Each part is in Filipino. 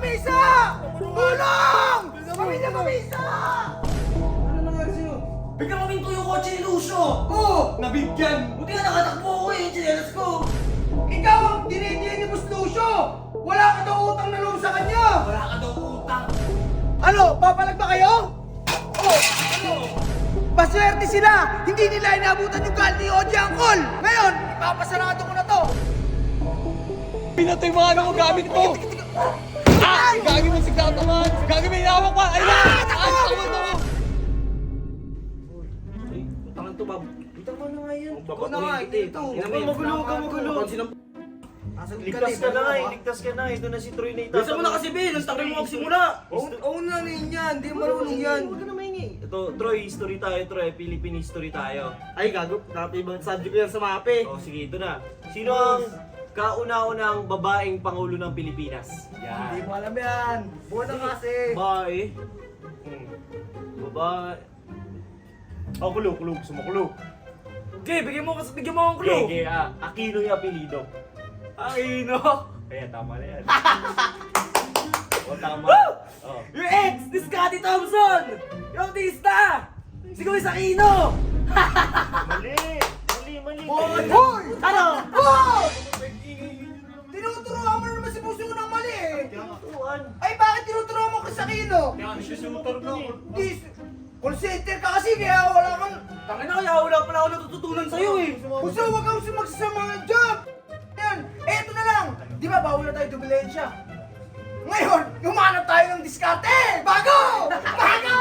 Mabisa! Tulong! Pamilya Mabisa! Ano nangyari sa'yo? Biglang maminto yung kotse ni Lucio! Oh! Nabigyan! Buti nga nakatakbo ako eh, chinelas ko! Ikaw ang dinidiyan ni Boss Lucio! Wala ka daw utang na loob sa kanya! Wala ka daw utang! Ano? Papalag ba kayo? Oh! Ano? Maswerte sila! Hindi nila inabutan yung gal ni Oji Angkol! Ngayon, ipapasarado ko na to! Pinatay mga ano ko gamit ko! Ah! Gagi mo si Gataman! Gagi may hawak pa! Ay na! Ay, takot ako! Ay, utangan to, Bob. Utang mo na nga yan. Ikaw na nga, ito. Magulo ka, magulo. Ligtas ka na nga eh, ligtas ka na. Ito na si Troy na Bisa mo na kasi, Bill. Ang tagal mo magsimula. Oo na rin yan, di marunong yan. Huwag ka na maingi. Ito, Troy, history tayo, Troy. Philippine history tayo. Ay, gago. Dati ibang subject ko yan sa mape. O, sige, ito na. Sino ang kauna-unang babaeng pangulo ng Pilipinas? Hindi Yan. mo alam yan. Buwan na kasi. Babae. Babae. Oh, kulog. Gusto mo kulog? Okay, bigyan mo akong clue. Okay, Aquino yung apelido. Aquino. Kaya tama na yan. O, tama. Oh. Your ex, si Scotty Thompson. Yung artista. Si Kuya Aquino. Mali! Hoy! Ano? Hoy! Tinuturuan mo naman si Puso ko ng mali eh. Tinuturuan. Ay, bakit tinuturuan mo ko sa Aquino? Yan, susutor ko eh. Di, call center ka kasi kaya wala kang... Tangin na kaya wala pala ako natututunan sa'yo eh. Puso, huwag kang magsasama ng job! Yan, eto na lang! Di ba bawal na tayo dubilensya? Ngayon, humanap tayo ng diskarte! Bago! Bago!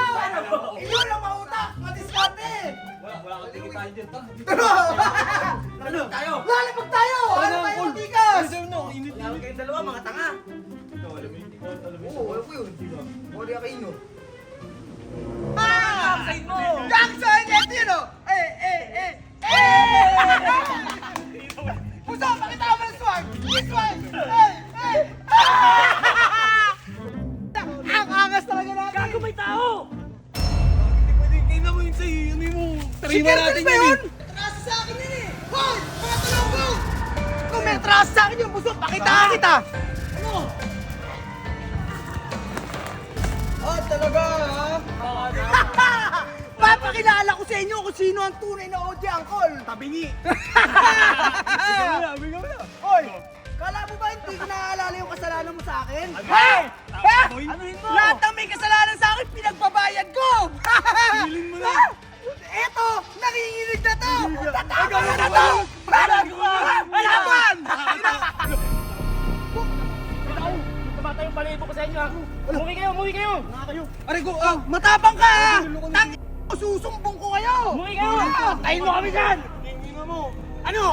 Iyon ang mautak na diskarte! Wala kang tingin tayo dyan. Ano? Tayo. Lalapag tayo! Ano tayo matikas? Lalo kayong dalawa, mga tanga. Oo, alam ko yun. Mori Aquino. Side mo. Jackson! Ito yun o! Puso, pakita mo ng swag! This one! Ang angas talaga natin! Gago, may tao. Tingnan mo yun sa'yo, ano mo? Si Tariman Kermit natin ba yun yun? eh! Atraso sa akin yun eh! Hoy! Mga tulonggo! Kung may atraso sa akin yun, Puso, pakita kita! Ano? Ah, talaga ha? Papakilala ko sa inyo kung sino ang tunay na Oji Angkol! Tabingi! Bigyan mo na! Hoy! Kala mo ba hindi ko naaalala yung kasalanan mo sa akin? Hey! Hey! Anuhin mo. Lahat ng may kasalanan sa akin, pinagbabayad ko! Hilin mo na! Eto! Nanginginig na to! Tatama na to! Malaban! Tumatay yung balibo ko sa inyo. Umuwi kayo. Aray ko, matapang ka ha! Tang susumbong ko kayo! Umuwi kayo. Tayin mo kami dyan. Tingnan mo. Ano?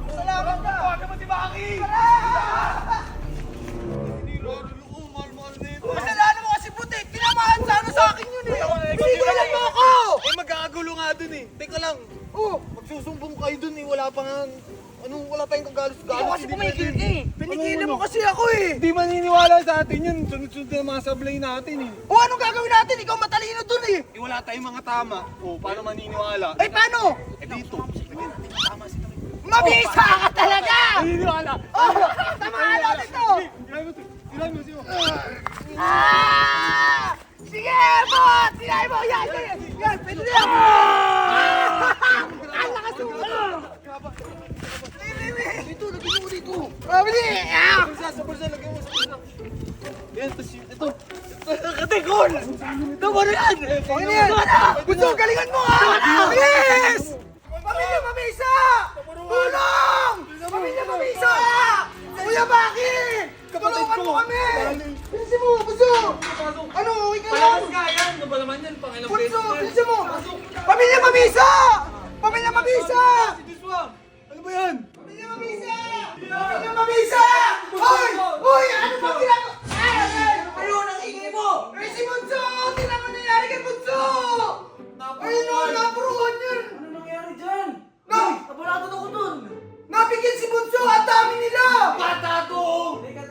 Salamat ka! Huwag naman si Baki. Kasalanan mo kasi puti! Tinamaan sana sa akin yun eh! Sinigalan mo ako! Eh magkakagulo nga dun eh! Teka lang! Oh! Magsusumbong kayo dun eh! Wala pa nga... wala tayong kagalos-galos! Ikaw kasi pumigil ka eh. Pinigilan mo kasi ako eh! Hindi maniniwala sa atin yun! Sunod-sunod na mga sablay natin eh! O anong gagawin natin? Ikaw matalino dun eh! Eh wala tayong mga tama! O paano maniniwala? Ay paano? Eh dito! Lagyan natin yung tama si Tawid! Mabisa ka talaga! Maniniwala! Oh! Tamaan natin to! Tirahin mo siya! Ah! Sige, bot! Tinahin mo! Yan! Yan! Pwede na yan! Ang lakas mo! Dito! Lagyan mo dito! Mabili! Ah! Sa bulsa! Lagyan mo sa bulsa! Yan! Tapos ito! Katikol! Tama na yan! Ano yan? Gusto, galingan mo ha! Bilis! Pamilya Mabisa! Tulong! Pamilya Mabisa! Kuya Baki! Tulungan mo kami! Bilisin mo! Bunso! Ano? Okay ka lang? Ka yan. Ano ba naman yan? Pangilang Bunso! Bilisin mo! Pamilya Mabisa! Pamilya Mabisa! Ano ba yan? Pamilya Mabisa! Pamilya Mabisa! Hoy! Hoy! Ano ba ginagawa? Ay! Kayo, nang ingay mo. Eh si Bunso! Tingnan mo nangyari kay Bunso! Ayun o! Napuruhan yan! Ano nangyari dyan? No! Nabalado ako dun. Nabigyan si Bunso! Ang dami nila! Bata to. Teka.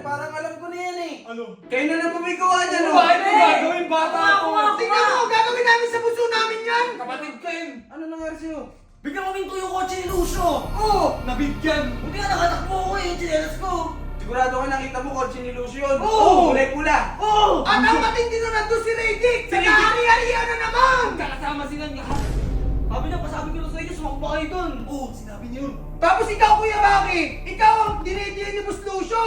Parang alam ko na yan eh. Ano? Kayo na lang pumigawa dyan o! Bakit mo gagawin bata ako? Tingnan mo! Gagawin namin sa Bunso namin yan! Kapatid ka yun! Ano nangyari sa'yo? Biglang maminto yung kotse ni Lucio. Oo! Nabigyan! Buti nga nakatakbo ako eh, chinelas ko. Sigurado ka nakita mo kotse ni Lucio yun. Oo! Kulay pula. Oo! At ang matindi na nandun si Radic! Nag-aari-arihan na naman! Kakasama sila niya. Sabi niya, pasabi ko na sa inyo, sumakbo kayo dun. Oo, sinabi niyo yun. Tapos ikaw, Kuya Maki, ikaw ang dinediyan ni Boss Lucio.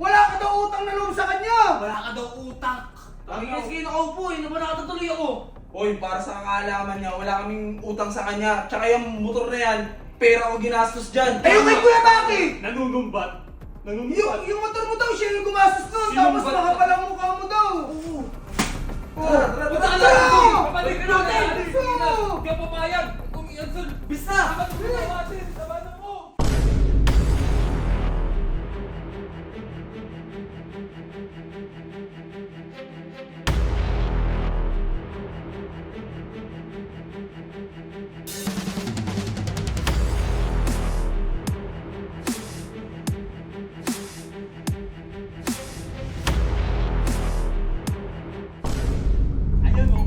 Wala ka daw utang na loob sa kanya. Wala ka daw utang. Sabi nga sige nakaupo eh, naman nakatatuloy ako. Oy, para sa kaalaman niya, wala kaming utang sa kanya. Tsaka yung motor na yan, pera ko ginastos dyan. Ayun kay Kuya Maki! Nanunumbat. Yung motor mo daw, siya yung gumastos nun. Tapos Sinumbat- makapalang mukha mo daw. Tara, tara, Punta ka tara. lang! Kapatid ka natin! Lucio! Hindi ka papayag! Kung i-answer, bis na! Kapatid ka natin! Sabanan mo! Ayan o,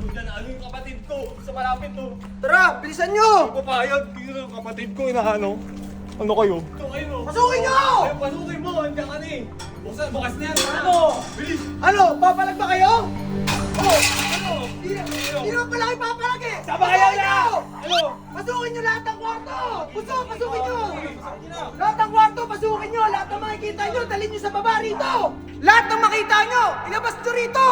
dyan. Ano yung kapatid ko? Sa malapit to. Tara, bilisan nyo! Papayag, dito yung kapatid ko, inaano. Ano kayo? Ito kayo. Pasukin nyo! Ay, pasukin mo, andiyan ka na eh. Bukas na yan, ano? Bilis! Ano, papalag ba kayo? Ano? Di naman pala kayo papalag eh! Sabayan na! Ano? Pasukin nyo lahat ng kwarto! Gusto, pasukin nyo! Lahat ng kwarto, pasukin nyo! Lahat ng makikita nyo, dalhin nyo sa baba rito! Lahat ng makita nyo, ilabas nyo rito!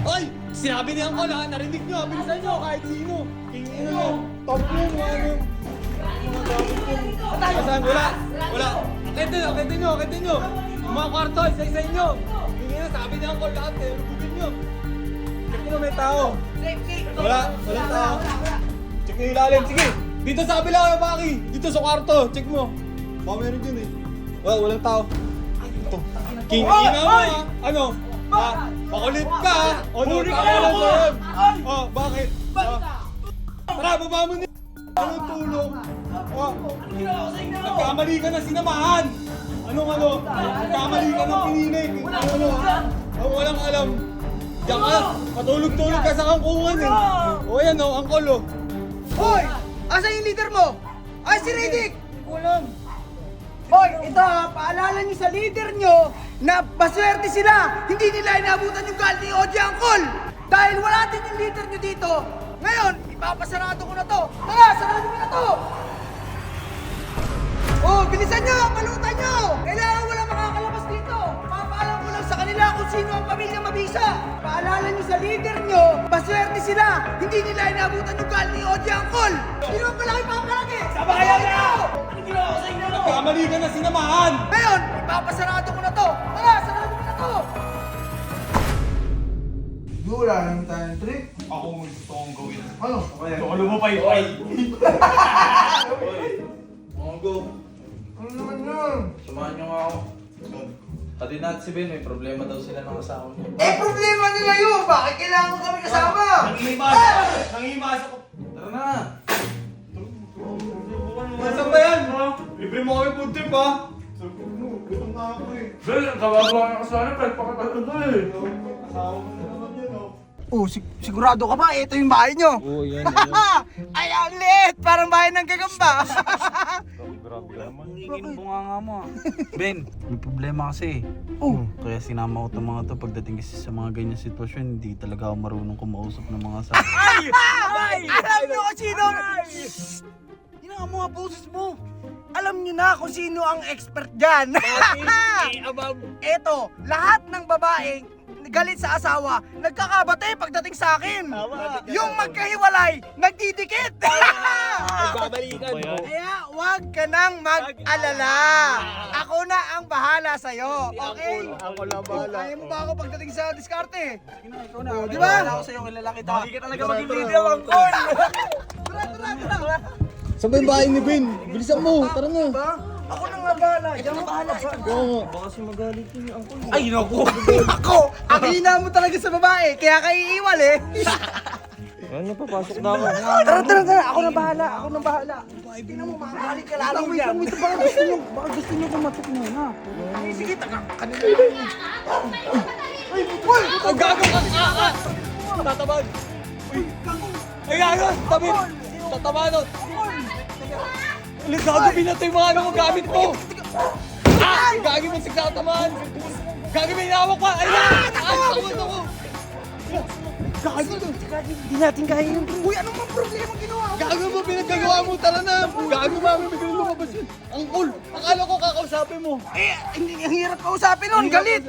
Ay! Sinabi niya ko lahat, narinig nyo, bilisan nyo, kahit sino. Kingin mo, top mo, ano. Saan? Wala! Wala! Akitin nyo! Yung mga kwarto, isa-isa nyo! Kingin na, sabi niya ko lahat eh, lubugin nyo. Check nyo may tao. Walang tao. Check nyo yung ilalim, sige! Dito sa kabila kayo, Maki! Dito sa kwarto, check mo. Baka meron dyan eh. Walang tao. Ito. Kingin na mo ah! Ano? Makulit ka ha? O, no, tama lang sa yan. Oh, bakit? Tara, baba mo niya. Anong tulong? Oh, nagkamali ka na sinamahan. Anong? Nagkamali ka ng pinilig. Walang alam. Diyan ka, patulog-tulog ka sa kangkungan eh. O yan o, angkol o. Hoy! Asa yung leader mo? Ay, si Riddick! Hindi ko alam. Hoy, ito ha, paalala nyo sa leader nyo na maswerte sila. Hindi nila inabutan yung gal ni Oji Angkol. Dahil wala din yung leader nyo dito. Ngayon, ipapasarado ko na to. Tara, sarado ko na to. Oh, bilisan nyo, palutan nyo. Kailangan wala makakalabas dito. Papaalam ko lang sa kanila kung sino ang pamilya mabisa. Paalala nyo sa leader nyo, maswerte sila. Hindi nila inabutan yung gal ni Oji Angkol. Hindi naman pala kayo papalagi. Sabayan na! Ano ginawa ko sa inyo? Nagkamali ka na sinamahan. Ngayon, ipapasarado ko na to. Tara, sarado ko na to. Wala naman tayong trip. Ako mo gusto kong gawin. Ano? Solo mo pa yun. Ay! Mongo, Ano naman yun? samahan niyo nga ako. Pati natin si Ben, may problema daw sila ng asawa niya. Eh, problema nila yun. Bakit kailangan mo kami kasama? Nangihimas ako. Tara na! Saan ba yan? Libre mo kami food trip ha? Gutom na ako eh. Ben, kawawa ka sa akin, pagpakatalo na eh. Asawa mo na naman yan oh. Oh, sigurado ka ba? Ito yung bahay nyo. Oo, yan. Ay, ang liit! Parang bahay ng gagamba. Grabe ka naman. Hingin mo nga mo. Ben, may problema kasi. Oh. Kaya sinama ko itong mga to pagdating kasi sa mga ganyan sitwasyon, hindi talaga ako marunong kumausap ng mga sa... Alam nyo kung sino... Shhh! Hinanga mo nga boses mo. Alam nyo na kung sino ang expert dyan. Eto, lahat ng babaeng galit sa asawa, nagkakabate pagdating sa akin. Yung magkahiwalay, nagdidikit. Babalikan mo. Kaya wag ka nang mag-alala. Ako na ang bahala sa'yo. Okay? Ako na bahala. Kaya mo ba ako pagdating sa diskarte? Ikaw na, Di ba? Wala ako sa'yo, kilala kita. Hindi ka talaga maging leader ang call! Tara. Saan ba yung bahay ni Ben? Bilisan mo, tara na. Ako na nga bahala. Ikaw na bahala. Baka kasi magalit yun ang call. Ay, naku! Ako! Ang hina mo talaga sa babae, kaya kayo iiwal eh. Ano, papasok na ako. Tara. Ako na bahala. Tingnan mo, makakalik ka lalo yan. Baka gusto nyo kumatok muna. Sige, kanina lang. Ay, boy! Ang gago ka! Tatabag! Ay, gago! Tabi! Tatabanot! Ulit gago, pinatay mga ano mo gamit mo! Ah! yan! Gagi mo sigtatamaan! Gagi may hawak pa! Ay na! Ako! Gagi! Hindi natin kaya yun. Uy, anong mga problema ginawa mo? Gago mo, pinagkagawa mo tala na! Gago mami, bigyan lumabas yun! Ang cool! Akala ko kakausapin mo! Eh, hindi ang hirap kausapin nun, galit!